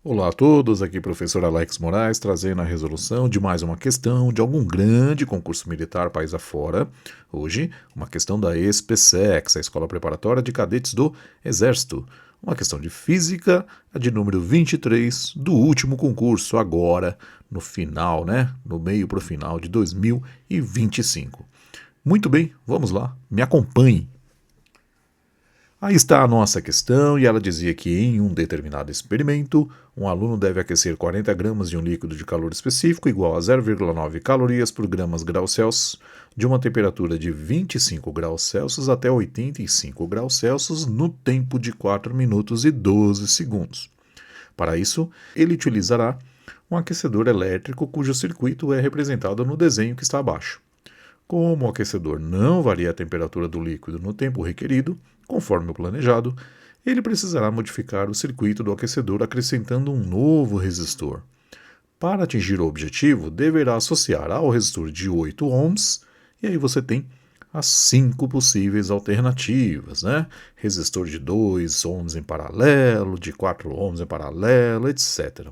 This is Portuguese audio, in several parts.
Olá a todos, aqui professor Alex Moraes trazendo a resolução de mais uma questão de algum grande concurso militar país afora. Hoje, uma questão da ESPSEX, a Escola Preparatória de Cadetes do Exército. Uma questão de física, a de número 23 do último concurso, agora no final, no meio para o final de 2025. Muito bem, vamos lá, me acompanhe. Aí está a nossa questão e ela dizia que em um determinado experimento, um aluno deve aquecer 40 gramas de um líquido de calor específico igual a 0,9 calorias por graus Celsius de uma temperatura de 25 graus Celsius até 85 graus Celsius no tempo de 4 minutos e 12 segundos. Para isso, ele utilizará um aquecedor elétrico cujo circuito é representado no desenho que está abaixo. Como o aquecedor não varia a temperatura do líquido no tempo requerido, conforme o planejado, ele precisará modificar o circuito do aquecedor acrescentando um novo resistor. Para atingir o objetivo, deverá associar ao resistor de 8 ohms, e aí você tem as 5 possíveis alternativas, Resistor de 2 ohms em paralelo, de 4 ohms em paralelo, etc.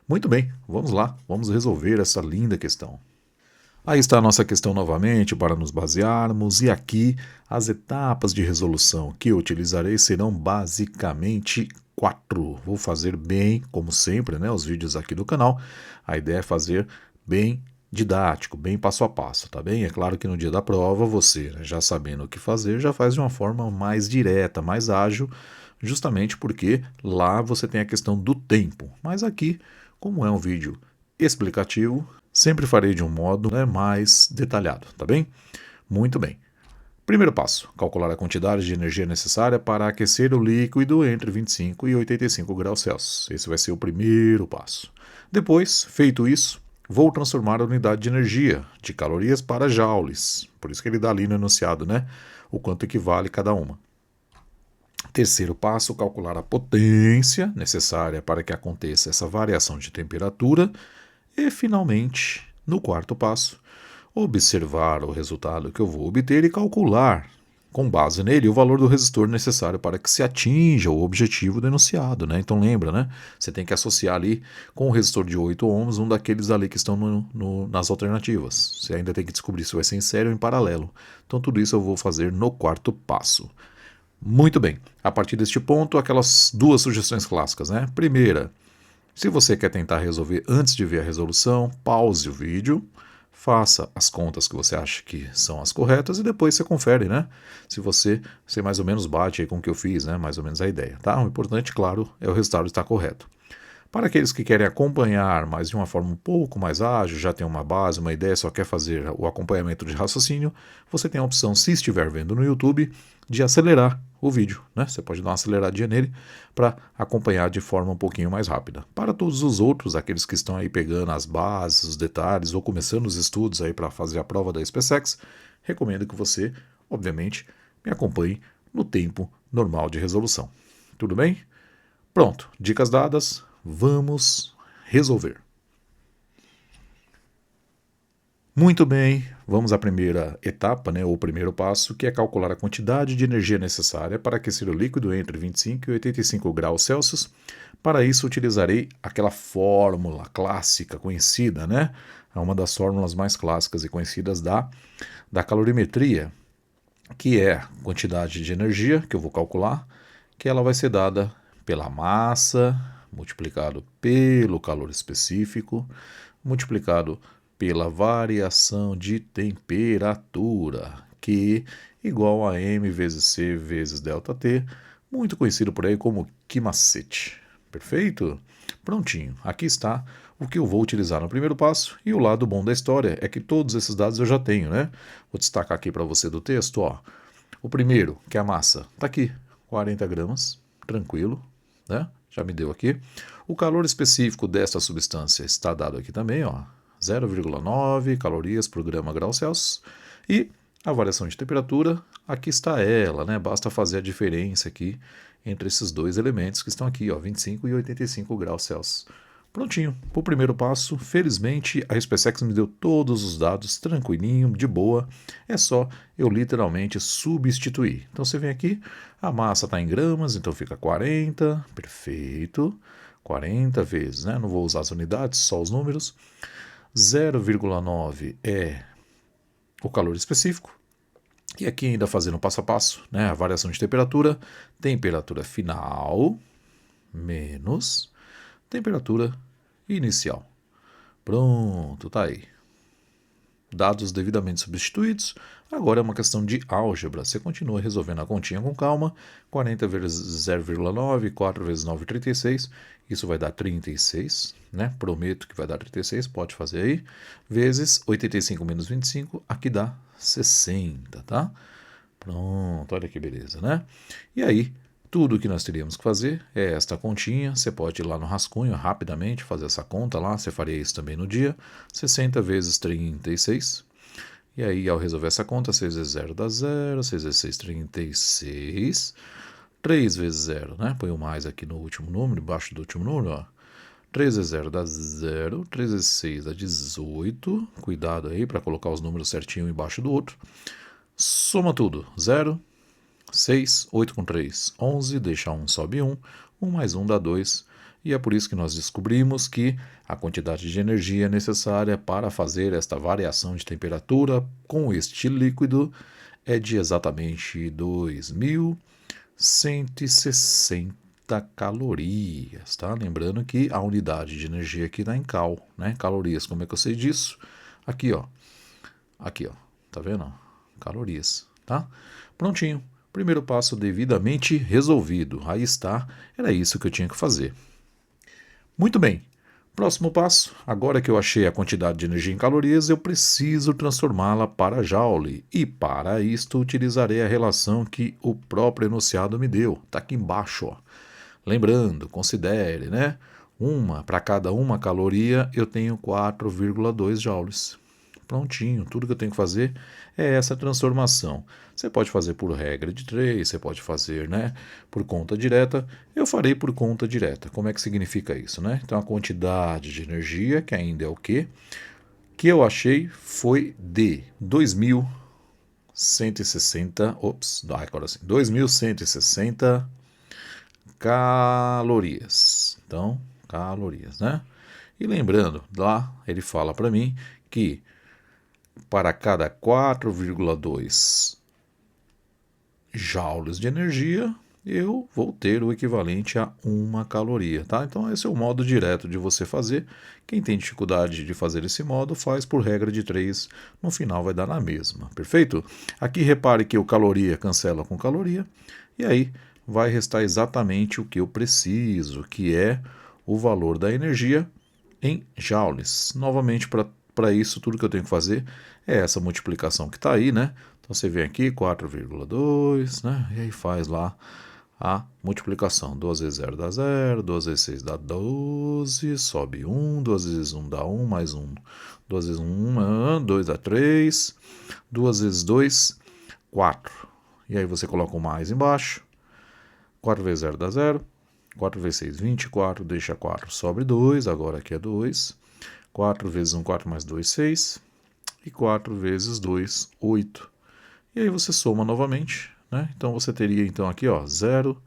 Muito bem, vamos lá, vamos resolver essa linda questão. Aí está a nossa questão novamente para nos basearmos, e aqui as etapas de resolução que eu utilizarei serão basicamente 4. Vou fazer bem, como sempre, os vídeos aqui do canal. A ideia é fazer bem didático, bem passo a passo, tá bem? É claro que no dia da prova você, já sabendo o que fazer, já faz de uma forma mais direta, mais ágil, justamente porque lá você tem a questão do tempo. Mas aqui, como é um vídeo explicativo, sempre farei de um modo mais detalhado, tá bem? Muito bem. Primeiro passo, calcular a quantidade de energia necessária para aquecer o líquido entre 25 e 85 graus Celsius. Esse vai ser o primeiro passo. Depois, feito isso, vou transformar a unidade de energia, de calorias para joules. Por isso que ele dá ali no enunciado, o quanto equivale cada uma. Terceiro passo, calcular a potência necessária para que aconteça essa variação de temperatura. E, finalmente, no quarto passo, observar o resultado que eu vou obter e calcular, com base nele, o valor do resistor necessário para que se atinja o objetivo do enunciado. Então lembra, você tem que associar ali com o resistor de 8 ohms um daqueles ali que estão nas alternativas. Você ainda tem que descobrir se vai ser em série ou em paralelo. Então tudo isso eu vou fazer no quarto passo. Muito bem, a partir deste ponto, aquelas duas sugestões clássicas. Primeira, se você quer tentar resolver antes de ver a resolução, pause o vídeo, faça as contas que você acha que são as corretas e depois você confere, Se você mais ou menos bate aí com o que eu fiz, mais ou menos a ideia, tá? O importante, claro, é o resultado estar correto. Para aqueles que querem acompanhar, mas de uma forma um pouco mais ágil, já tem uma base, uma ideia, só quer fazer o acompanhamento de raciocínio, você tem a opção, se estiver vendo no YouTube, de acelerar o vídeo. Você pode dar uma aceleradinha nele para acompanhar de forma um pouquinho mais rápida. Para todos os outros, aqueles que estão aí pegando as bases, os detalhes ou começando os estudos aí para fazer a prova da SpaceX, recomendo que você, obviamente, me acompanhe no tempo normal de resolução. Tudo bem? Pronto, dicas dadas, vamos resolver. Muito bem, vamos à primeira etapa, ou primeiro passo, que é calcular a quantidade de energia necessária para aquecer o líquido entre 25 e 85 graus Celsius. Para isso, utilizarei aquela fórmula clássica conhecida, É uma das fórmulas mais clássicas e conhecidas da calorimetria, que é a quantidade de energia que eu vou calcular, que ela vai ser dada pela massa, multiplicado pelo calor específico, multiplicado pela variação de temperatura, Q igual a M vezes C vezes ΔT, muito conhecido por aí como Q-macete. Perfeito? Prontinho, aqui está o que eu vou utilizar no primeiro passo, e o lado bom da história é que todos esses dados eu já tenho, Vou destacar aqui para você do texto, O primeiro, que é a massa, está aqui, 40 gramas, tranquilo, Já me deu aqui. O calor específico desta substância está dado aqui também, 0,9 calorias por grau Celsius. E a variação de temperatura, aqui está ela, Basta fazer a diferença aqui entre esses dois elementos que estão aqui, 25 e 85 graus Celsius. Prontinho, para o primeiro passo, felizmente a SpaceX me deu todos os dados tranquilinho, de boa, é só eu literalmente substituir. Então você vem aqui, a massa está em gramas, então fica 40, perfeito, 40 vezes, né? Não vou usar as unidades, só os números. 0,9 é o calor específico. E aqui ainda fazendo passo a passo, né? A variação de temperatura final menos temperatura inicial. Pronto, tá aí. Dados devidamente substituídos. Agora é uma questão de álgebra. Você continua resolvendo a continha com calma. 40 vezes 0,9, 4 vezes 9, 36. Isso vai dar 36, né? Prometo que vai dar 36, pode fazer aí. Vezes 85 menos 25, aqui dá 60, tá? Pronto, olha que beleza, né? E aí, tudo o que nós teríamos que fazer é esta continha. Você pode ir lá no rascunho rapidamente fazer essa conta lá. Você faria isso também no dia. 60 vezes 36. E aí, ao resolver essa conta, 6 vezes 0 dá 0. 6 vezes 6, 36. 3 vezes 0, né? Põe o mais aqui no último número, embaixo do último número, ó. 3 vezes 0 dá 0. 3 vezes 6 dá 18. Cuidado aí para colocar os números certinho embaixo do outro. Soma tudo. 0. 6, 8 com 3, 11, deixa 1, sobe 1, 1 mais 1 dá 2, e é por isso que nós descobrimos que a quantidade de energia necessária para fazer esta variação de temperatura com este líquido é de exatamente 2.160 calorias, tá? Lembrando que a unidade de energia aqui está em cal, né? Calorias, como é que eu sei disso? Aqui, ó, tá vendo? Calorias, tá? Prontinho. Primeiro passo devidamente resolvido. Aí está, era isso que eu tinha que fazer. Muito bem. Próximo passo, agora que eu achei a quantidade de energia em calorias, eu preciso transformá-la para joule. E para isto utilizarei a relação que o próprio enunciado me deu. Está aqui embaixo, ó. Lembrando, considere, né? Para cada uma caloria eu tenho 4,2 joules. Prontinho, tudo que eu tenho que fazer é essa transformação. Você pode fazer por regra de 3, você pode fazer, né, por conta direta. Eu farei por conta direta. Como é que significa isso, né? Então a quantidade de energia, que ainda é o quê? Que eu achei foi de 2.160, agora sim, 2.160 calorias. Então, calorias, né? E lembrando, lá ele fala para mim que para cada 4,2 joules de energia, eu vou ter o equivalente a 1 caloria, tá? Então esse é o modo direto de você fazer. Quem tem dificuldade de fazer esse modo, faz por regra de 3, no final vai dar na mesma, perfeito? Aqui repare que o caloria cancela com caloria, e aí vai restar exatamente o que eu preciso, que é o valor da energia em joules. Novamente, para isso, tudo que eu tenho que fazer é essa multiplicação que está aí, né? Então você vem aqui, 4,2, né? E aí faz lá a multiplicação. 2 vezes 0 dá 0, 2 vezes 6 dá 12, sobe 1, 2 vezes 1 dá 1, mais 1. 2 vezes 1, 2 dá 3, 2 vezes 2, 4. E aí você coloca o mais embaixo. 4 vezes 0 dá 0. 4 vezes 6, 24, deixa 4, sobe 2, agora aqui é 2. 4 vezes 1, 4 mais 2, 6. E 4 vezes 2, 8. E aí você soma novamente, né? Então você teria então aqui, ó, 0,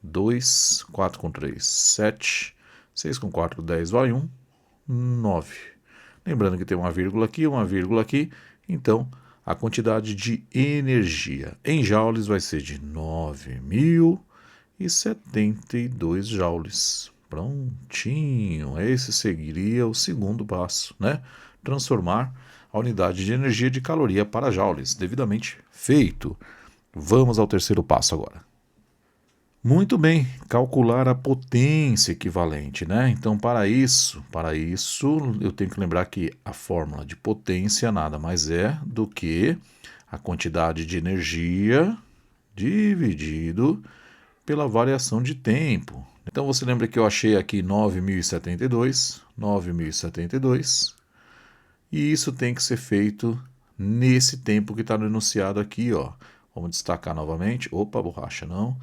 2, 4 com 3, 7, 6 com 4, 10, vai 1, 9. Lembrando que tem uma vírgula aqui, então a quantidade de energia em joules vai ser de 9.072 joules. Prontinho, esse seria o segundo passo, né? Transformar a unidade de energia de caloria para joules, devidamente feito. Vamos ao terceiro passo agora. Muito bem, calcular a potência equivalente, né? Então, para isso, eu tenho que lembrar que a fórmula de potência nada mais é do que a quantidade de energia dividido pela variação de tempo. Então, você lembra que eu achei aqui 9.072, e isso tem que ser feito nesse tempo que está no enunciado aqui, ó. Vamos destacar novamente. Opa, borracha, não.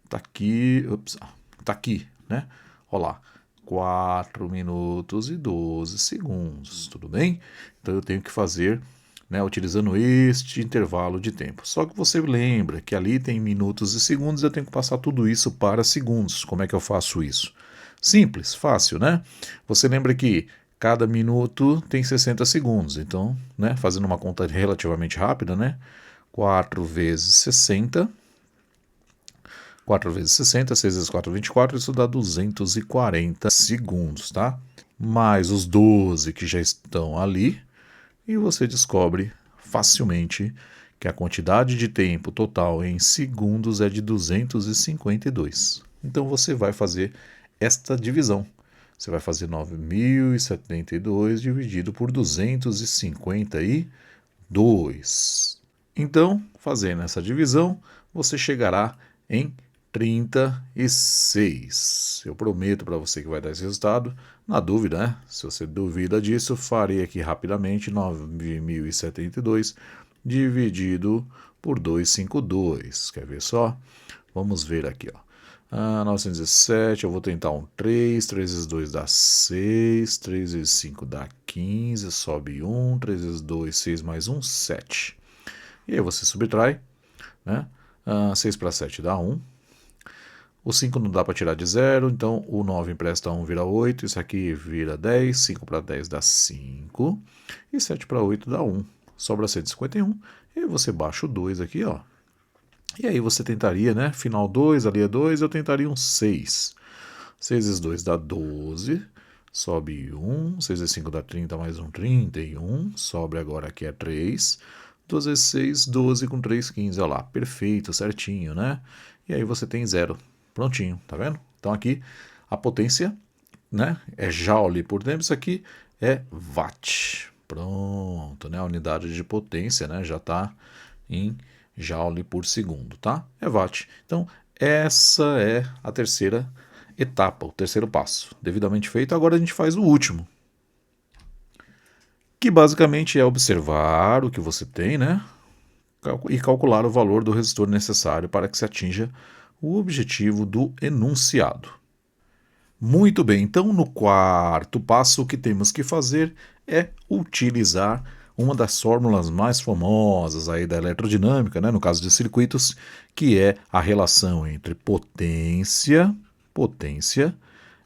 Tá aqui, tá aqui, né? Olha lá, 4 minutos e 12 segundos, tudo bem? Então eu tenho que fazer, né, utilizando este intervalo de tempo. Só que você lembra que ali tem minutos e segundos, eu tenho que passar tudo isso para segundos. Como é que eu faço isso? Simples, fácil, né? Você lembra que cada minuto tem 60 segundos, então, né, fazendo uma conta relativamente rápida, né? 4 vezes 60, 4 vezes 60, 6 vezes 4, 24, isso dá 240 segundos, tá? Mais os 12 que já estão ali, e você descobre facilmente que a quantidade de tempo total em segundos é de 252. Então você vai fazer esta divisão. Você vai fazer 9.072 dividido por 252. Então, fazendo essa divisão, você chegará em 36. Eu prometo para você que vai dar esse resultado. Na dúvida, né? Se você duvida disso, farei aqui rapidamente 9.072 dividido por 252. Quer ver só? Vamos ver aqui, ó. 917, eu vou tentar um 3 vezes 2 dá 6, 3 vezes 5 dá 15, sobe 1, 3 vezes 2, 6 mais 1, 7. E aí você subtrai, né? 6 para 7 dá 1. O 5 não dá para tirar de 0, então o 9 empresta 1 vira 8, isso aqui vira 10, 5 para 10 dá 5, e 7 para 8 dá 1. Sobra 151, e aí você baixa o 2 aqui, ó. E aí você tentaria, né? Final 2, ali é 2, eu tentaria um 6. 6 vezes 2 dá 12, sobe 1, 6 vezes 5 dá 30, mais 1, 31, sobre agora aqui é 3, 12 vezes 6, 12 com 3, 15, olha lá, perfeito, certinho, né? E aí você tem 0, prontinho, tá vendo? Então aqui a potência, né, é joule por tempo, isso aqui é watt, pronto, né? A unidade de potência, né, já está em joule por segundo, tá? É watt. Então, essa é a terceira etapa, o terceiro passo. Devidamente feito, agora a gente faz o último, que basicamente é observar o que você tem, né? E calcular o valor do resistor necessário para que se atinja o objetivo do enunciado. Muito bem, então no quarto passo o que temos que fazer é utilizar uma das fórmulas mais famosas aí da eletrodinâmica, né, no caso de circuitos, que é a relação entre potência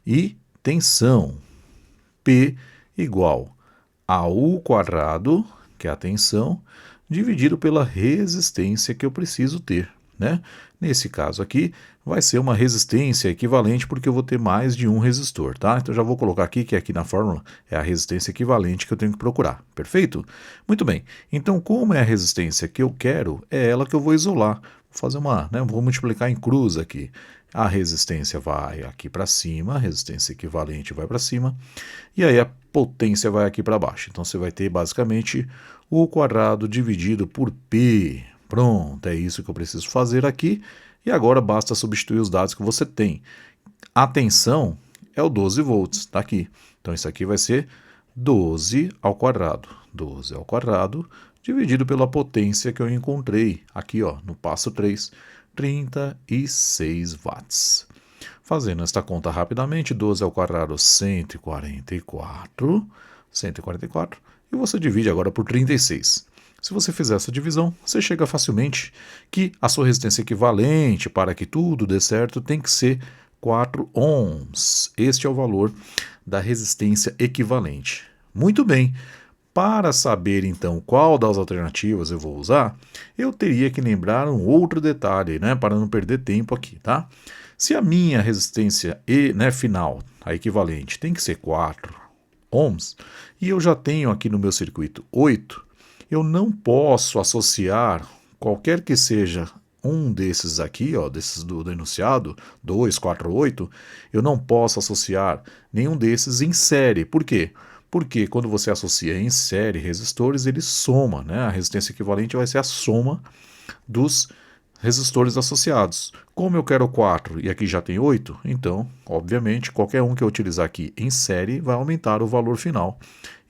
e tensão. P igual a U quadrado, que é a tensão, dividido pela resistência que eu preciso ter, né? Nesse caso aqui, vai ser uma resistência equivalente porque eu vou ter mais de um resistor, tá? Então já vou colocar aqui que aqui na fórmula é a resistência equivalente que eu tenho que procurar, perfeito? Muito bem, então como é a resistência que eu quero, é ela que eu vou isolar. Vou fazer uma, né, vou multiplicar em cruz aqui. A resistência vai aqui para cima, a resistência equivalente vai para cima, e aí a potência vai aqui para baixo. Então você vai ter basicamente o quadrado dividido por P. Pronto, é isso que eu preciso fazer aqui. E agora basta substituir os dados que você tem. A tensão é o 12 volts, está aqui. Então isso aqui vai ser 12 ao quadrado. 12 ao quadrado dividido pela potência que eu encontrei aqui, ó, no passo 3, 36 watts. Fazendo esta conta rapidamente, 12 ao quadrado, 144, e você divide agora por 36. Se você fizer essa divisão, você chega facilmente que a sua resistência equivalente para que tudo dê certo tem que ser 4 ohms. Este é o valor da resistência equivalente. Muito bem. Para saber então qual das alternativas eu vou usar, eu teria que lembrar um outro detalhe, né, para não perder tempo aqui, tá? Se a minha resistência final, a equivalente, tem que ser 4 ohms, e eu já tenho aqui no meu circuito 8, eu não posso associar qualquer que seja um desses aqui, ó, desses do enunciado, 2, 4, 8, eu não posso associar nenhum desses em série. Por quê? Porque quando você associa em série resistores, ele soma, né? A resistência equivalente vai ser a soma dos resistores associados. Como eu quero 4 e aqui já tem 8, então, obviamente, qualquer um que eu utilizar aqui em série vai aumentar o valor final.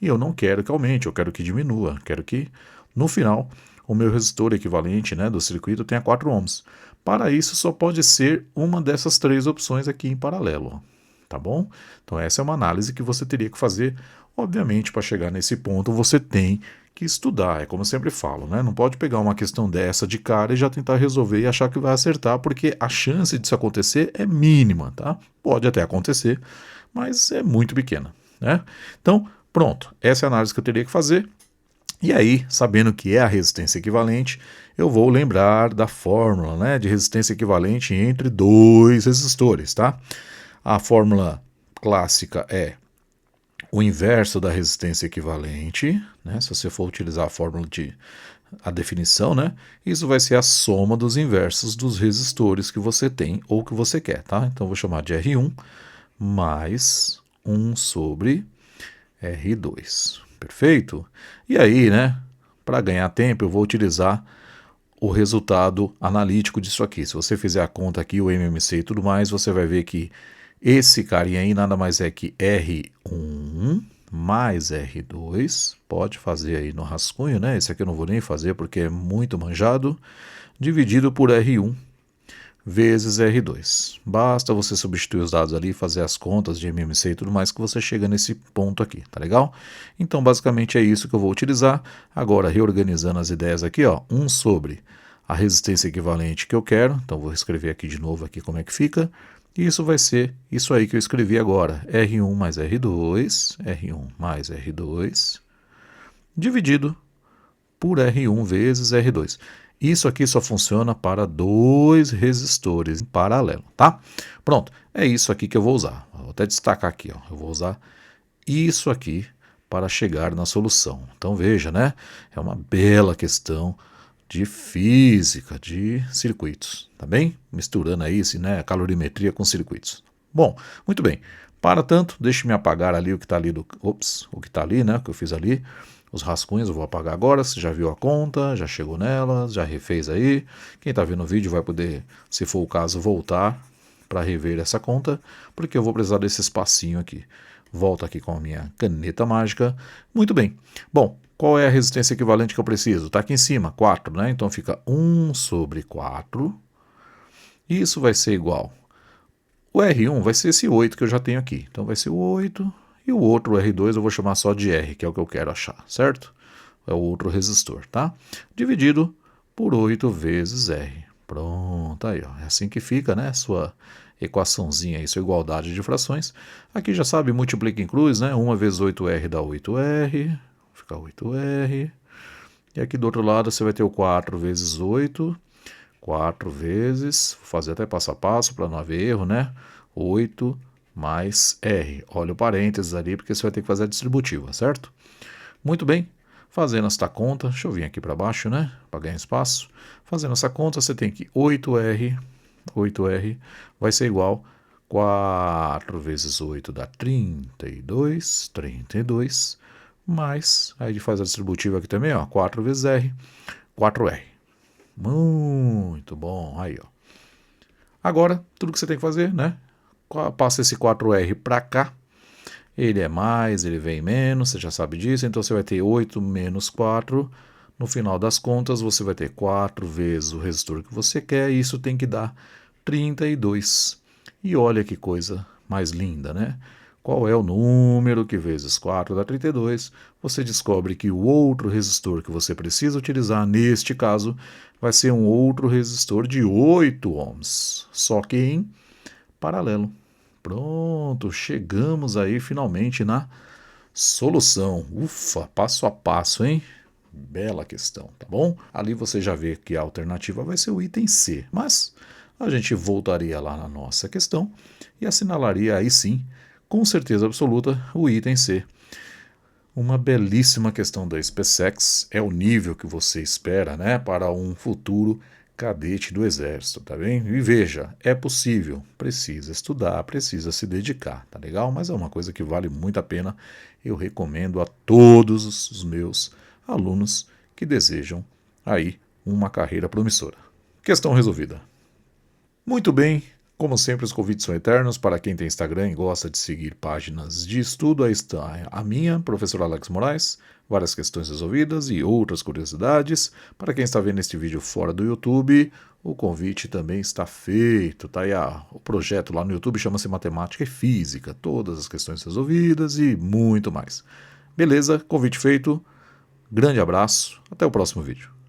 E eu não quero que aumente, eu quero que diminua. Quero que, no final, o meu resistor equivalente, né, do circuito tenha 4 ohms. Para isso, só pode ser uma dessas três opções aqui em paralelo. Tá bom? Então essa é uma análise que você teria que fazer. Obviamente, para chegar nesse ponto, você tem que estudar, é como eu sempre falo, né? Não pode pegar uma questão dessa de cara e já tentar resolver e achar que vai acertar, porque a chance disso acontecer é mínima, tá? Pode até acontecer, mas é muito pequena, né? Então, pronto, essa é a análise que eu teria que fazer. E aí, sabendo que é a resistência equivalente, eu vou lembrar da fórmula, né, de resistência equivalente entre dois resistores, tá? A fórmula clássica é o inverso da resistência equivalente, né? Se você for utilizar a fórmula a definição, né? Isso vai ser a soma dos inversos dos resistores que você tem ou que você quer, tá? Então eu vou chamar de R1 mais 1 sobre R2. Perfeito? E aí, né? Para ganhar tempo, eu vou utilizar o resultado analítico disso aqui. Se você fizer a conta aqui, o MMC e tudo mais, você vai ver que esse carinha aí nada mais é que R1 mais R2, pode fazer aí no rascunho, né? Esse aqui eu não vou nem fazer porque é muito manjado, dividido por R1 vezes R2. Basta você substituir os dados ali, fazer as contas de MMC e tudo mais que você chega nesse ponto aqui, tá legal? Então basicamente é isso que eu vou utilizar. Agora reorganizando as ideias aqui, ó, 1 sobre a resistência equivalente que eu quero, então vou escrever aqui de novo aqui como é que fica. E isso vai ser isso aí que eu escrevi agora, R1 mais R2, R1 mais R2, dividido por R1 vezes R2. Isso aqui só funciona para dois resistores em paralelo, tá? Pronto, é isso aqui que eu vou usar. Vou até destacar aqui, ó. Eu vou usar isso aqui para chegar na solução. Então veja, né? É uma bela questão de física, de circuitos, tá bem? Misturando aí, né, calorimetria com circuitos. Bom, muito bem. Para tanto, deixe-me apagar ali o que está ali o que está ali, né, que eu fiz ali. Os rascunhos eu vou apagar agora. Você já viu a conta, já chegou nelas, já refez aí. Quem está vendo o vídeo vai poder, se for o caso, voltar para rever essa conta, porque eu vou precisar desse espacinho aqui. Volto aqui com a minha caneta mágica. Muito bem. Bom, qual é a resistência equivalente que eu preciso? Está aqui em cima, 4, né? Então fica 1 sobre 4. Isso vai ser igual. O R1 vai ser esse 8 que eu já tenho aqui. Então vai ser o 8. E o outro R2 eu vou chamar só de R, que é o que eu quero achar, certo? É o outro resistor, tá? Dividido por 8 vezes R. Pronto, aí, ó. É assim que fica, né? Sua equaçãozinha aí, sua igualdade de frações. Aqui já sabe, multiplica e inclui, né? 1 vezes 8R dá 8R. Fica 8R. E aqui do outro lado você vai ter o 4 vezes 8. 4 vezes, vou fazer até passo a passo para não haver erro, né? 8 mais R. Olha o parênteses ali, porque você vai ter que fazer a distributiva, certo? Muito bem. Fazendo esta conta, deixa eu vir aqui para baixo, né? Para ganhar espaço. Fazendo essa conta, você tem que 8R vai ser igual 4 vezes 8 dá 32, mais, aí a gente faz a distributiva aqui também, ó, 4 vezes R, 4R. Muito bom, aí, ó. Agora, tudo que você tem que fazer, né? Passa esse 4R para cá. Ele é mais, ele vem menos, você já sabe disso. Então você vai ter 8 menos 4. No final das contas, você vai ter 4 vezes o resistor que você quer. E isso tem que dar 32. E olha que coisa mais linda, né? Qual é o número que vezes 4 dá 32? Você descobre que o outro resistor que você precisa utilizar, neste caso, vai ser um outro resistor de 8 ohms, só que em paralelo. Pronto, chegamos aí finalmente na solução. Ufa, passo a passo, hein? Bela questão, tá bom? Ali você já vê que a alternativa vai ser o item C, mas a gente voltaria lá na nossa questão e assinalaria aí sim, com certeza absoluta, o item C. Uma belíssima questão da SpaceX, é o nível que você espera, né, para um futuro cadete do Exército, tá bem? E veja, é possível, precisa estudar, precisa se dedicar, tá legal? Mas é uma coisa que vale muito a pena, eu recomendo a todos os meus alunos que desejam aí uma carreira promissora. Questão resolvida. Muito bem, como sempre os convites são eternos. Para quem tem Instagram e gosta de seguir páginas de estudo, aí está a minha, professor Alex Moraes, várias questões resolvidas e outras curiosidades. Para quem está vendo este vídeo fora do YouTube, o convite também está feito. Tá aí o projeto lá no YouTube chama-se Matemática e Física, todas as questões resolvidas e muito mais. Beleza, convite feito. Grande abraço, até o próximo vídeo.